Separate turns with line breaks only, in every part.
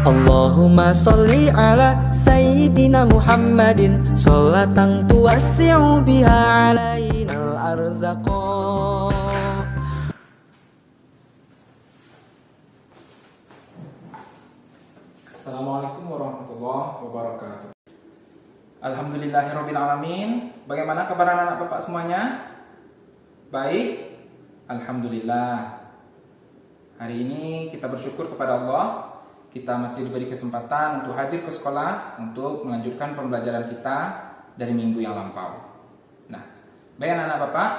Allahumma sholli ala Sayyidina Muhammadin sholatan tuwassi'u biha alaina al-arzaqa.
Assalamualaikum warahmatullahi wabarakatuh. Alhamdulillahirabbil alamin. Bagaimana kabar anak-anak Bapak semuanya? Baik? Alhamdulillah. Hari ini kita bersyukur kepada Allah. Kita masih diberi kesempatan untuk hadir ke sekolah untuk melanjutkan pembelajaran kita dari minggu yang lampau. Nah, baik anak-anak Bapak,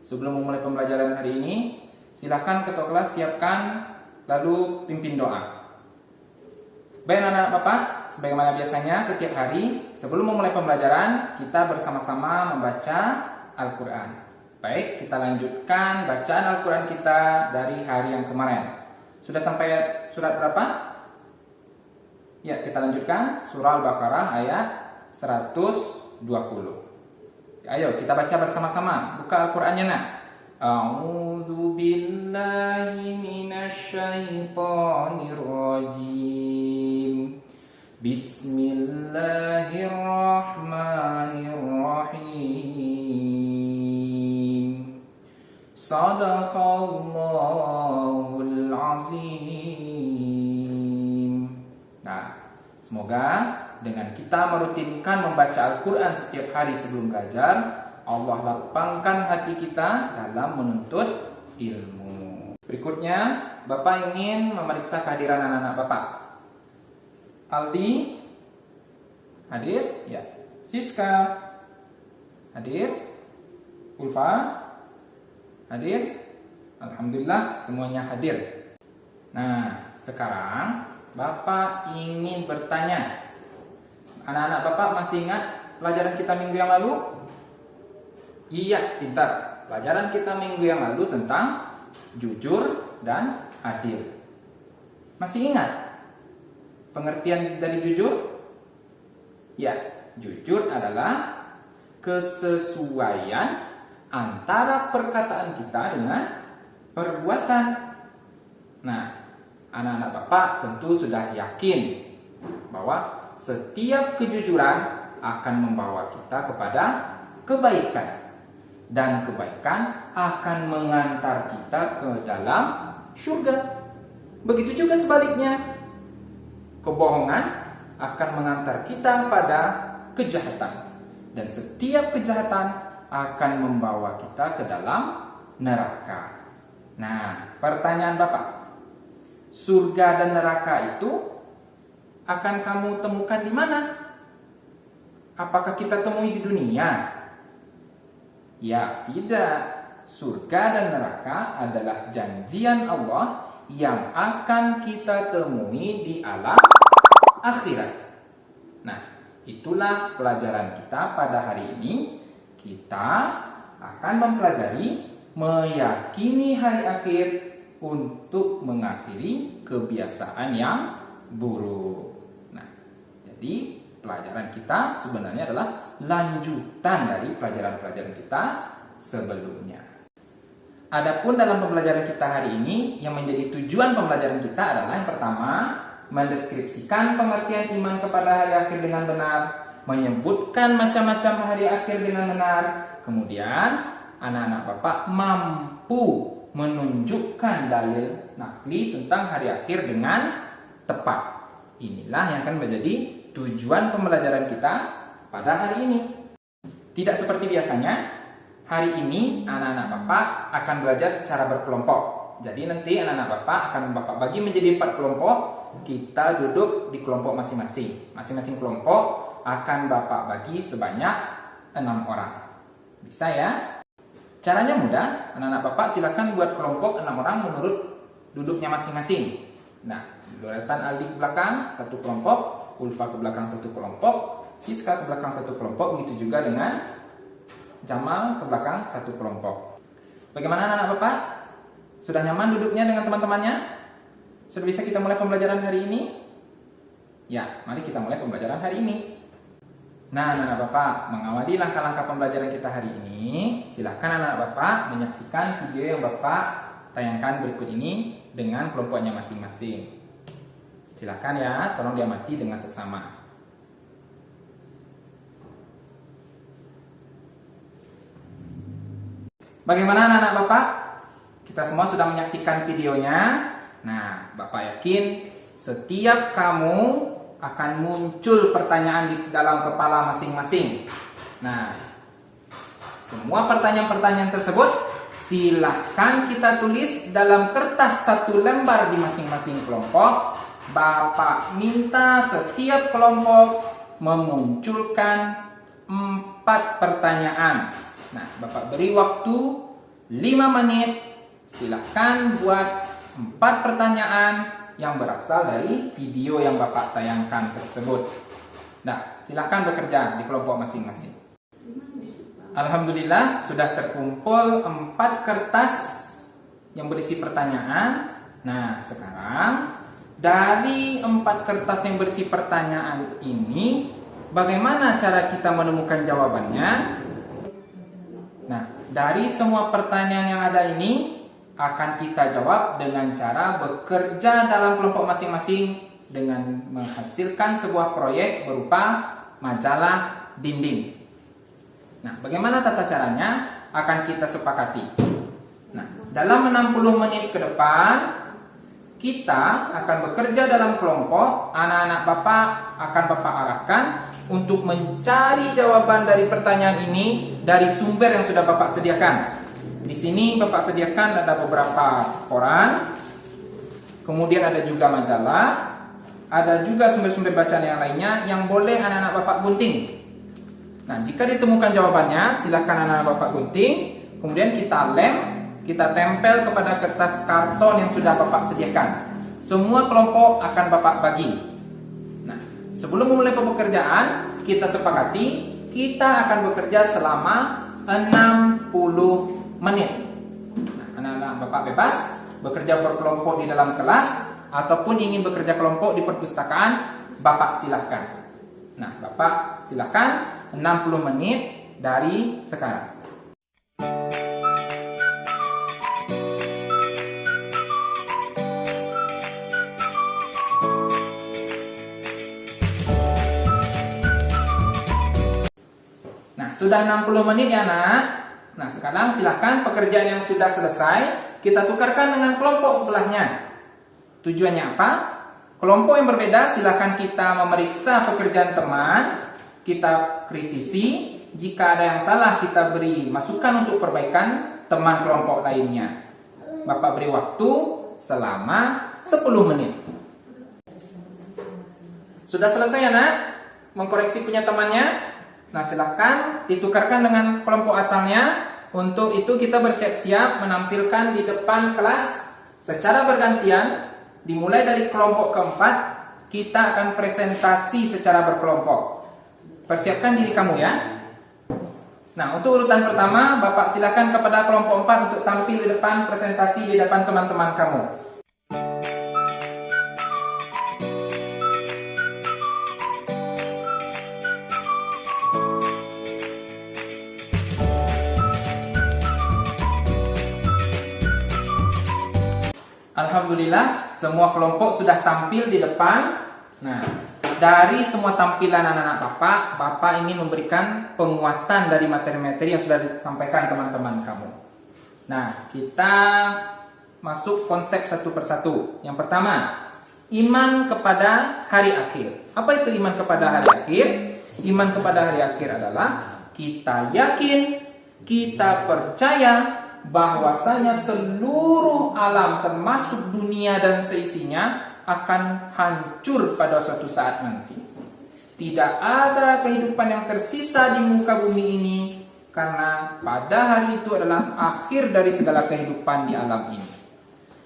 sebelum memulai pembelajaran hari ini, silakan ketua kelas siapkan lalu pimpin doa. Baik anak-anak Bapak, sebagaimana biasanya setiap hari sebelum memulai pembelajaran kita bersama-sama membaca Al-Quran. Baik, kita lanjutkan bacaan Al-Quran kita dari hari yang kemarin. Sudah sampai surat berapa? Ya, kita lanjutkan surah Al-Baqarah ayat 120. Ayo kita baca bersama-sama. Buka Al-Qur'annya nak. A'udzu billahi minasyaitonir rajim. Bismillahirrahmanirrahim. Shadaqallahul azim. Nah, semoga dengan kita merutinkan membaca Al-Quran setiap hari sebelum belajar, Allah lapangkan hati kita dalam menuntut ilmu. Berikutnya, Bapak ingin memeriksa kehadiran anak-anak Bapak. Aldi, hadir? Ya. Siska, hadir? Ulfa, hadir? Alhamdulillah semuanya hadir. Nah, sekarang Bapak ingin bertanya. Anak-anak Bapak masih ingat pelajaran kita minggu yang lalu? Iya, pintar. Pelajaran kita minggu yang lalu tentang jujur dan adil. Masih ingat pengertian dari jujur? Ya, jujur adalah kesesuaian antara perkataan kita dengan perbuatan. Nah, anak-anak Bapak tentu sudah yakin bahwa setiap kejujuran akan membawa kita kepada kebaikan, dan kebaikan akan mengantar kita ke dalam surga. Begitu juga sebaliknya, kebohongan akan mengantar kita pada kejahatan, dan setiap kejahatan akan membawa kita ke dalam neraka. Nah, pertanyaan Bapak, surga dan neraka itu akan kamu temukan di mana? Apakah kita temui di dunia? Ya, tidak. Surga dan neraka adalah janjian Allah yang akan kita temui di alam akhirat. Nah, itulah pelajaran kita pada hari ini. Kita akan mempelajari meyakini hari akhir untuk mengakhiri kebiasaan yang buruk. Nah, jadi pelajaran kita sebenarnya adalah lanjutan dari pelajaran-pelajaran kita sebelumnya. Adapun dalam pembelajaran kita hari ini, yang menjadi tujuan pembelajaran kita adalah yang pertama, mendeskripsikan pengertian iman kepada hari akhir dengan benar, menyebutkan macam-macam hari akhir dengan benar. Kemudian anak-anak Bapak mampu menunjukkan dalil nakli tentang hari akhir dengan tepat. Inilah yang akan menjadi tujuan pembelajaran kita pada hari ini. Tidak seperti biasanya, hari ini anak-anak Bapak akan belajar secara berkelompok. Jadi nanti anak-anak Bapak akan Bapak bagi menjadi 4 kelompok. Kita duduk di kelompok masing-masing. Masing-masing kelompok akan Bapak bagi sebanyak 6 orang. Bisa ya? Caranya mudah. Anak-anak Bapak silakan buat kelompok 6 orang menurut duduknya masing-masing. Nah, Loretan Aldi ke belakang 1 kelompok, Ulfa ke belakang 1 kelompok, Siska ke belakang 1 kelompok, begitu juga dengan Jamal ke belakang 1 kelompok. Bagaimana anak-anak Bapak? Sudah nyaman duduknya dengan teman-temannya? Sudah bisa kita mulai pembelajaran hari ini? Ya, mari kita mulai pembelajaran hari ini. Nah, anak-anak Bapak, mengawali langkah-langkah pembelajaran kita hari ini, silahkan anak-anak Bapak menyaksikan video yang Bapak tayangkan berikut ini dengan kelompoknya masing-masing. Silakan ya, tolong diamati dengan seksama. Bagaimana anak-anak Bapak? Kita semua sudah menyaksikan videonya. Nah, Bapak yakin setiap kamu akan muncul pertanyaan di dalam kepala masing-masing. Nah, semua pertanyaan-pertanyaan tersebut silakan kita tulis dalam kertas satu lembar di masing-masing kelompok. Bapak minta setiap kelompok memunculkan 4 pertanyaan. Nah, Bapak beri waktu 5 menit. Silakan buat 4 pertanyaan yang berasal dari video yang Bapak tayangkan tersebut. Nah, silakan bekerja di kelompok masing-masing. Alhamdulillah sudah terkumpul 4 kertas yang berisi pertanyaan. Nah, sekarang dari 4 kertas yang berisi pertanyaan ini, bagaimana cara kita menemukan jawabannya? Nah, dari semua pertanyaan yang ada ini akan kita jawab dengan cara bekerja dalam kelompok masing-masing dengan menghasilkan sebuah proyek berupa majalah dinding. Nah, bagaimana tata caranya? Akan kita sepakati. Nah, dalam 60 menit ke depan kita akan bekerja dalam kelompok. Anak-anak Bapak akan Bapak arahkan untuk mencari jawaban dari pertanyaan ini dari sumber yang sudah Bapak sediakan. Di sini Bapak sediakan ada beberapa koran, kemudian ada juga majalah, ada juga sumber-sumber bacaan yang lainnya yang boleh anak-anak Bapak gunting. Nah, jika ditemukan jawabannya, silakan anak-anak Bapak gunting, kemudian kita lem, kita tempel kepada kertas karton yang sudah Bapak sediakan. Semua kelompok akan Bapak bagi. Nah, sebelum memulai pekerjaan, kita sepakati kita akan bekerja selama 60 menit. Nah, anak-anak Bapak bebas bekerja berkelompok di dalam kelas ataupun ingin bekerja kelompok di perpustakaan, Bapak silahkan. Nah, Bapak silahkan 60 menit dari sekarang. Nah, sudah 60 menit ya, Nak. Nah, sekarang silakan pekerjaan yang sudah selesai kita tukarkan dengan kelompok sebelahnya. Tujuannya apa? Kelompok yang berbeda silakan kita memeriksa pekerjaan teman, kita kritisi. Jika ada yang salah kita beri masukan untuk perbaikan teman kelompok lainnya. Bapak beri waktu selama 10 menit. Sudah selesai ya, Nak? Mengkoreksi punya temannya? Nah, silakan ditukarkan dengan kelompok asalnya. Untuk itu kita bersiap-siap menampilkan di depan kelas secara bergantian. Dimulai dari kelompok keempat, kita akan presentasi secara berkelompok. Persiapkan diri kamu ya. Nah, untuk urutan pertama, Bapak silakan kepada kelompok 4 untuk tampil di depan presentasi di depan teman-teman kamu. Alhamdulillah, semua kelompok sudah tampil di depan. Nah, dari semua tampilan anak-anak Bapak ingin memberikan penguatan dari materi-materi yang sudah disampaikan teman-teman kamu. Nah, kita masuk konsep satu persatu. Yang pertama, iman kepada hari akhir. Apa itu iman kepada hari akhir? Iman kepada hari akhir adalah kita yakin, kita percaya bahwasanya seluruh alam termasuk dunia dan seisinya akan hancur pada suatu saat nanti. Tidak ada kehidupan yang tersisa di muka bumi ini karena pada hari itu adalah akhir dari segala kehidupan di alam ini.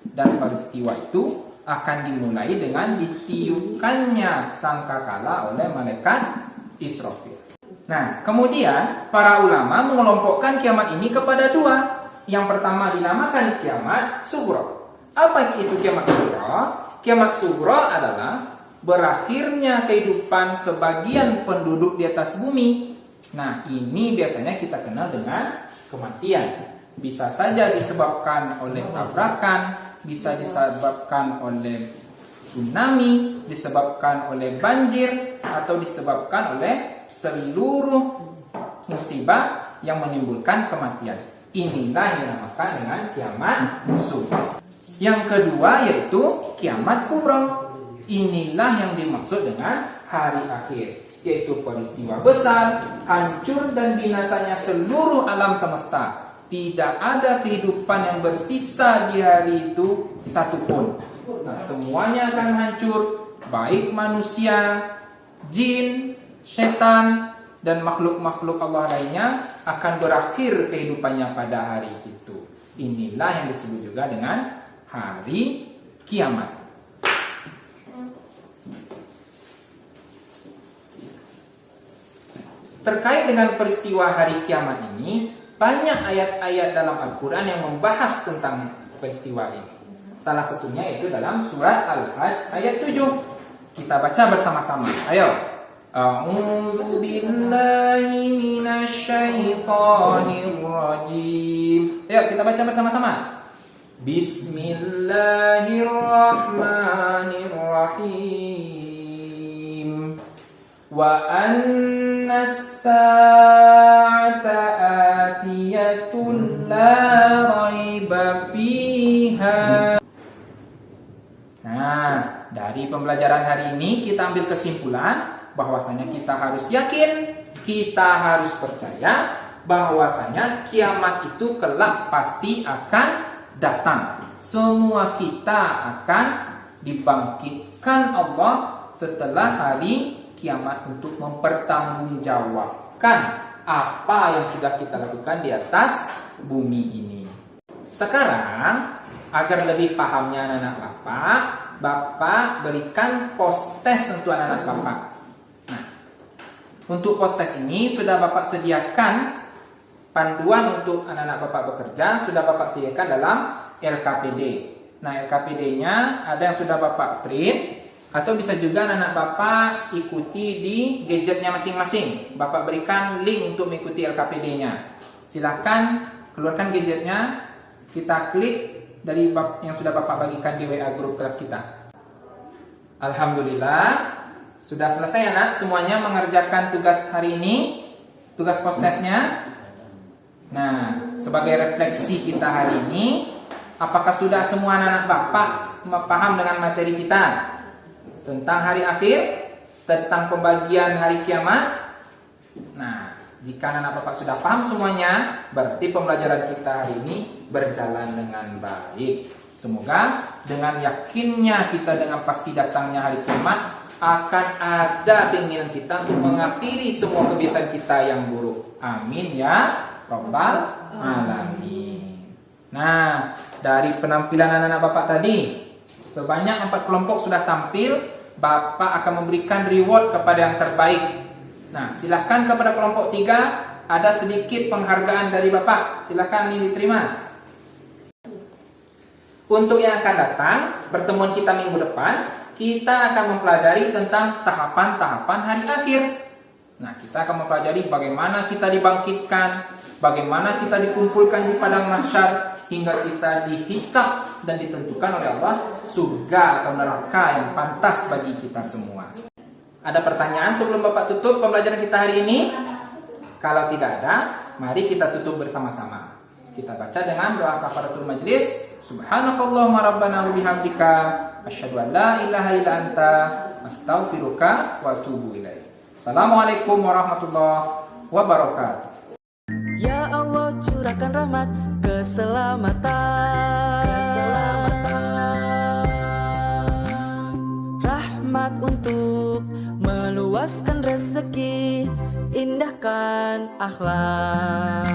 Dan peristiwa itu akan dimulai dengan ditiupkannya sangkakala oleh malaikat Israfil. Nah, kemudian para ulama mengelompokkan kiamat ini kepada 2. Yang pertama dinamakan kiamat sugro. Apa itu kiamat sugro? Kiamat sugro adalah berakhirnya kehidupan sebagian penduduk di atas bumi. Nah, ini biasanya kita kenal dengan kematian. Bisa saja disebabkan oleh tabrakan, bisa disebabkan oleh tsunami, disebabkan oleh banjir, atau disebabkan oleh seluruh musibah yang menimbulkan kematian. Inilah yang dinamakan dengan kiamat sughra. Yang kedua yaitu kiamat kubra. Inilah yang dimaksud dengan hari akhir, yaitu peristiwa besar, hancur dan binasanya seluruh alam semesta. Tidak ada kehidupan yang bersisa di hari itu satupun. Nah, semuanya akan hancur, baik manusia, jin, setan, dan makhluk-makhluk Allah lainnya akan berakhir kehidupannya pada hari itu. Inilah yang disebut juga dengan hari kiamat. Terkait dengan peristiwa hari kiamat ini, banyak ayat-ayat dalam Al-Quran yang membahas tentang peristiwa ini. Salah satunya yaitu dalam surat Al-Hajj ayat 7. Kita baca bersama-sama. Ayo. A'udzu billahi minasyaitonir rajim. Ayo kita baca bersama-sama. Bismillahirrahmanirrahim. Wa annas-sa'ata atiyatun la raiba fiha. Nah, dari pembelajaran hari ini kita ambil kesimpulan bahwasanya kita harus yakin, kita harus percaya bahwasanya kiamat itu kelak pasti akan datang. Semua kita akan dibangkitkan Allah setelah hari kiamat untuk mempertanggungjawabkan apa yang sudah kita lakukan di atas bumi ini. Sekarang, agar lebih pahamnya anak-anak Bapak berikan post-test untuk anak-anak Bapak. Nah, untuk post-test ini sudah Bapak sediakan panduan untuk anak-anak Bapak bekerja, sudah Bapak sediakan dalam LKPD. Nah, LKPD-nya ada yang sudah Bapak print, atau bisa juga anak-anak Bapak ikuti di gadgetnya masing-masing. Bapak berikan link untuk mengikuti LKPD-nya. Silahkan keluarkan gadgetnya, kita klik dari yang sudah Bapak bagikan di WA grup kelas kita. Alhamdulillah, sudah selesai anak semuanya mengerjakan tugas hari ini, tugas post-testnya. Nah, sebagai refleksi kita hari ini, apakah sudah semua anak-anak Bapak paham dengan materi kita tentang hari akhir, tentang pembagian hari kiamat? Nah, jika anak Bapak sudah paham semuanya, berarti pembelajaran kita hari ini berjalan dengan baik. Semoga dengan yakinnya kita dengan pasti datangnya hari kiamat, akan ada keinginan kita untuk mengakhiri semua kebiasaan kita yang buruk. Amin ya Rabbal Alamin. Nah, dari penampilan anak-anak Bapak tadi, sebanyak 4 kelompok sudah tampil. Bapak akan memberikan reward kepada yang terbaik. Nah, silahkan kepada kelompok 3, ada sedikit penghargaan dari Bapak. Silahkan ini diterima. Untuk yang akan datang, pertemuan kita minggu depan, kita akan mempelajari tentang tahapan-tahapan hari akhir. Nah, kita akan mempelajari bagaimana kita dibangkitkan, bagaimana kita dikumpulkan di padang mahsyar, hingga kita dihisab dan ditentukan oleh Allah surga atau neraka yang pantas bagi kita semua. Ada pertanyaan sebelum Bapak tutup pembelajaran kita hari ini? Kalau tidak ada, mari kita tutup bersama-sama. Kita baca dengan doa kafaratul majlis. Subhanakallahumma rabbana wa bihamdika asyhadu an la ilaha illa anta astaghfiruka wa atubu ilaik. Assalamualaikum warahmatullahi wabarakatuh.
Ya Allah curahkan rahmat keselamatan, rahmat untuk meluaskan rezeki, indahkan akhlak.